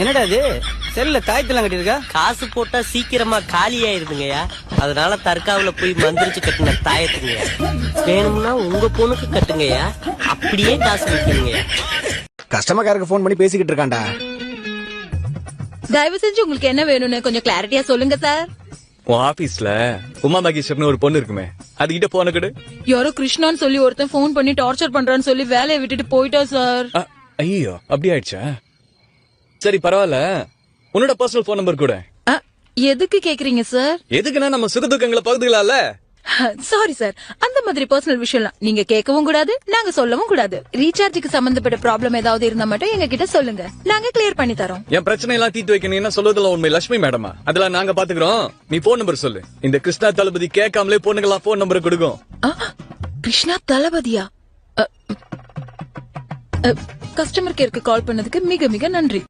என்னடா இது செல்ல தாயத்தெல்லாம் கட்டிருக்கா? காசு போட்டா சீக்கிரமா காலி ஆயிருதுங்கய்யா. அதனால தற்காவுல போய் மந்திரிச்சு கட்டின தாயத்துங்கய்யா. வேணும்னா உங்க பொண்ணுக்கு கட்டுங்கய்யா. அப்படியே காசு வைக்கணுங்கய்யா. கஸ்டமர் கேருக்கு போன் பண்ணி பேசிக்கிட்டு இருக்கான்டா. தயவு செஞ்சு உங்களுக்கு என்ன வேணும்னு கொஞ்சம் கிளாரிட்டியா சொல்லுங்க சார். உன் ஆபீஸ்ல உமா மகேஸ்வரன் ஒரு பொண்ணு இருக்குமே, அதுகிட்ட போன கடு. யாரோ கிருஷ்ணான்னு சொல்லி ஒருத்தன் போன் பண்ணி டார்ச்சர் பண்றான்னு சொல்லி வேலையை விட்டுட்டு போயிட்டா சார். ஐயோ அப்படி ஆயிடுச்சா? சரி பரவாயில்ல, உன்னோட பர்சனல் போன் நம்பர் கூட. எதுக்கு கேக்குறீங்க சார்? எதுக்குன்னா நம்ம சுகதுக்கங்களை பகுதிகளால. சாரி சார், அந்த மாதிரி பர்சனல் விஷயம்லாம் நீங்க கேட்கவும் கூடாது, நாங்க சொல்லவும் கூடாது. ரீசார்ஜுக்கு சம்பந்தப்பட்ட ப்ராப்ளம் ஏதாவது இருந்தா மட்டும் எங்க கிட்ட சொல்லுங்க, நாங்க கிளியர் பண்ணி தரோம். என் பிரச்சனை எல்லாம் தீர்த்து வைக்கணும் சொல்லுவதில்ல உண்மை லட்சுமி மேடமா? அதெல்லாம் நாங்க பாத்துக்கிறோம். நீ போன் நம்பர் சொல்லு. இந்த கிருஷ்ணா தளபதி கேட்காமலே பொண்ணுங்களாம் போன் நம்பர் கொடுக்கும். கிருஷ்ணா தளபதியா? கஸ்டமர் கேருக்கு கால் பண்ணதுக்கு மிக மிக நன்றி.